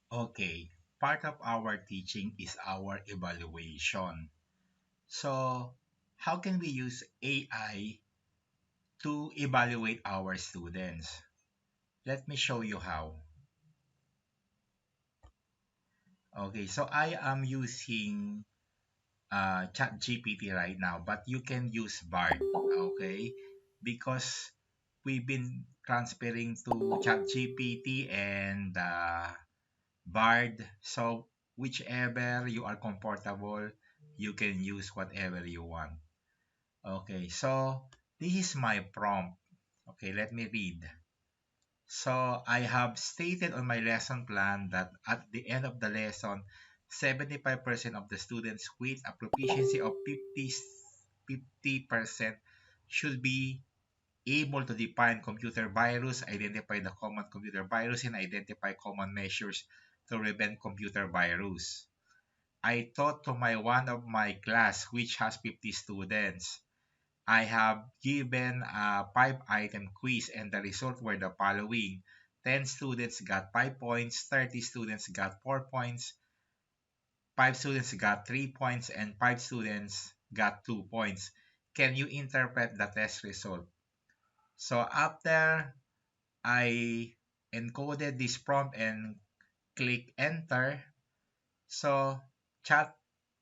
Okay, part of our teaching is our evaluation. So, how can we use AI to evaluate our students? Let me show you how. Okay, so I am using ChatGPT right now, but you can use Bard, okay? Because we've been transferring to ChatGPT and Bard. So whichever you are comfortable, you can use whatever you want. Okay, so this is my prompt. Okay, let me read. So I have stated on my lesson plan that at the end of the lesson, 75% of the students with a proficiency of 50% should be able to define computer virus, identify the common computer virus, and identify common measures to prevent computer virus. I taught to my one of my class which has 50 students. I have given a 5-item quiz and the results were the following. 10 students got 5 points, 30 students got 4 points, 5 students got 3 points, and 5 students got 2 points. Can you interpret the test result? So after I encoded this prompt and click enter, so chat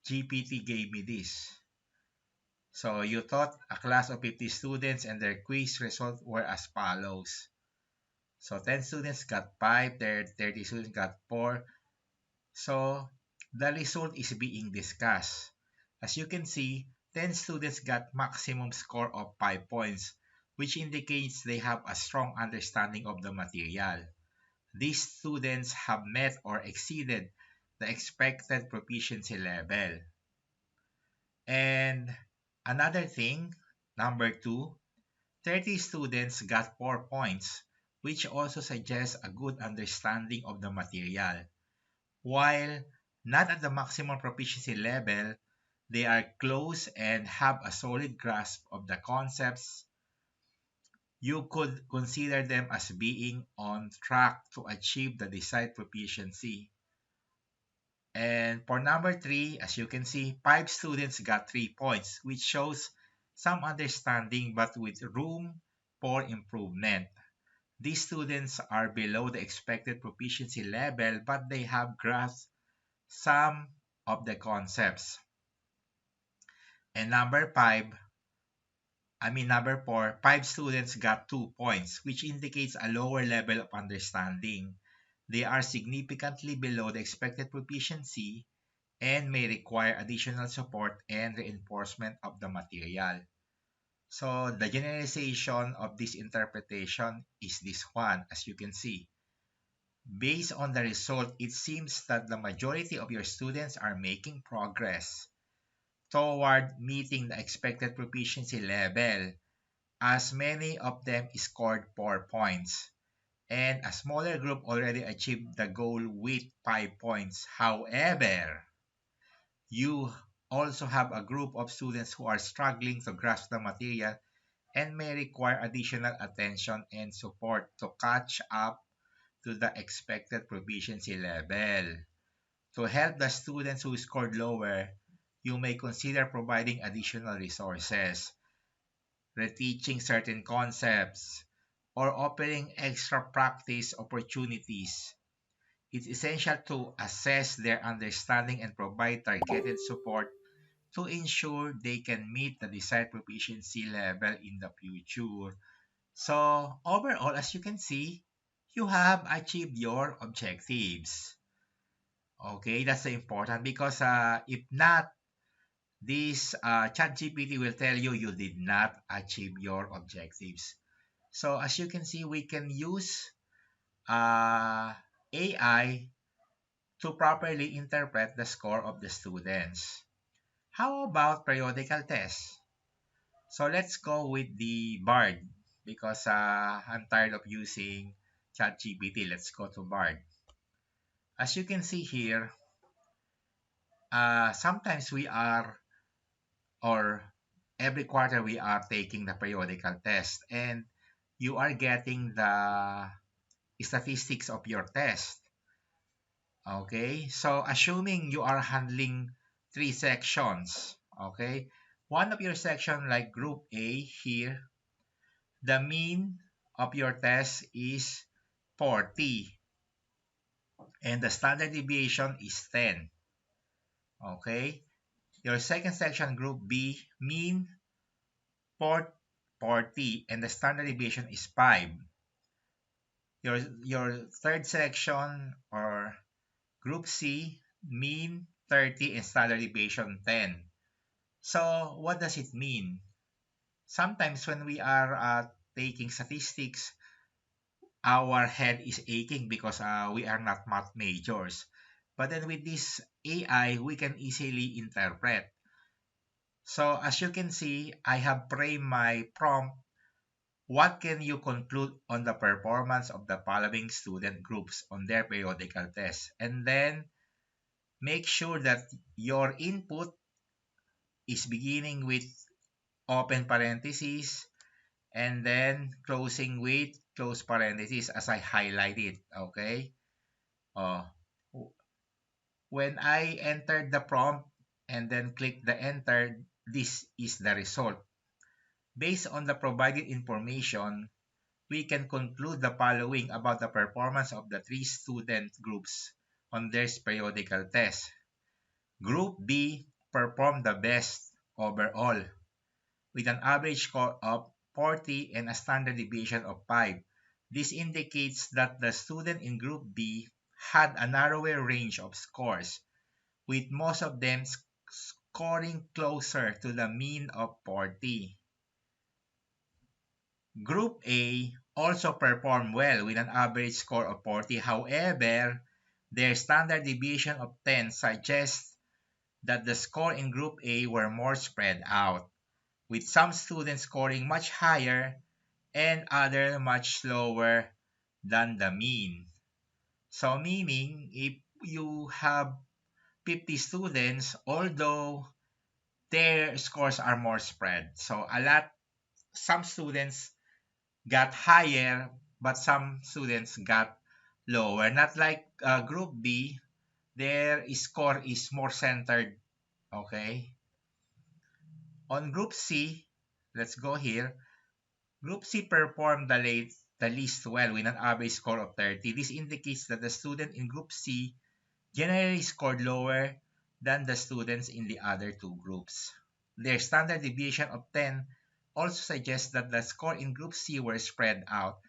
GPT gave me this. So you taught a class of 50 students and their quiz results were as follows. So 10 students got 5, 30 students got 4. So the result is being discussed. As you can see, 10 students got maximum score of 5 points, which indicates they have a strong understanding of the material. These students have met or exceeded the expected proficiency level. And another thing, number two, 30 students got 4 points, which also suggests a good understanding of the material. While not at the maximum proficiency level, they are close and have a solid grasp of the concepts. You could consider them as being on track to achieve the desired proficiency. And for number three, as you can see, 5 students got 3 points, which shows some understanding but with room for improvement. These students are below the expected proficiency level, but they have grasped some of the concepts. And number four, 5 students got 2 points, which indicates a lower level of understanding. They are significantly below the expected proficiency and may require additional support and reinforcement of the material. So the generalization of this interpretation is this one, as you can see. Based on the result, it seems that the majority of your students are making progress toward meeting the expected proficiency level, as many of them scored 4 points, and a smaller group already achieved the goal with 5 points. However, you also have a group of students who are struggling to grasp the material and may require additional attention and support to catch up to the expected proficiency level. To help the students who scored lower, you may consider providing additional resources, reteaching certain concepts, or offering extra practice opportunities. It's essential to assess their understanding and provide targeted support to ensure they can meet the desired proficiency level in the future. So, overall, as you can see, you have achieved your objectives. Okay, that's important because if not, this ChatGPT will tell you you did not achieve your objectives. So, as you can see, we can use AI to properly interpret the score of the students. How about periodical tests? So let's go with the Bard because I'm tired of using ChatGPT. Let's go to Bard. As you can see here, sometimes we are, or every quarter we are taking the periodical test and you are getting the statistics of your test. Okay, so assuming you are handling three sections, okay, one of your section like group A here, the mean of your test is 40 and the standard deviation is 10. Okay, your second section group B, mean 40 and the standard deviation is 5. Your third section or group C, mean 30 and standard deviation 10. So what does it mean? Sometimes when we are taking statistics, our head is aching because we are not math majors. But then with this AI, we can easily interpret. So as you can see, I have framed my prompt. What can you conclude on the performance of the following student groups on their periodical test? And then make sure that your input is beginning with open parentheses and then closing with close parentheses as I highlighted. Okay. Uh, when I entered the prompt and then click the enter, this is the result. Based on the provided information, we can conclude the following about the performance of the three student groups on their periodical test. Group B performed the best overall with an average score of 40 and a standard deviation of 5. This indicates that the student in Group B had a narrower range of scores, with most of them scoring closer to the mean of 40. Group A also performed well with an average score of 40. However, their standard deviation of 10 suggests that the score in Group A were more spread out, with some students scoring much higher and others much lower than the mean. So meaning if you have 50 students, although their scores are more spread. So some students got higher, but some students got lower. Not like Group B, their score is more centered. Okay. On Group C, let's go here. Group C performed the least well with an average score of 30. This indicates that the student in Group C generally scored lower than the students in the other two groups. Their standard deviation of 10 also suggests that the score in Group C were spread out,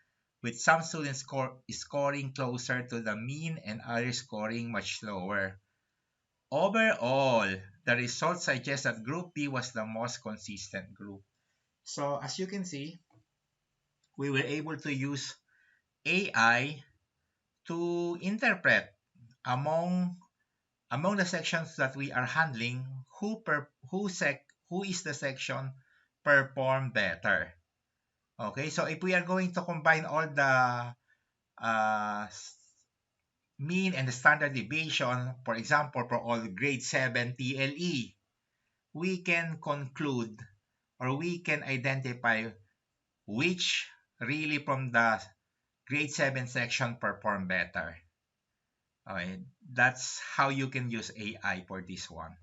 with some students scoring closer to the mean and others scoring much lower. Overall, the results suggest that Group B was the most consistent group. So as you can see, we were able to use AI to interpret among the sections that we are handling who is the section perform better. Okay, so if we are going to combine all the uh, mean and the standard deviation, for example, for all grade 7 TLE, we can conclude or we can identify which really from the grade 7 section perform better. Okay, that's how you can use AI for this one.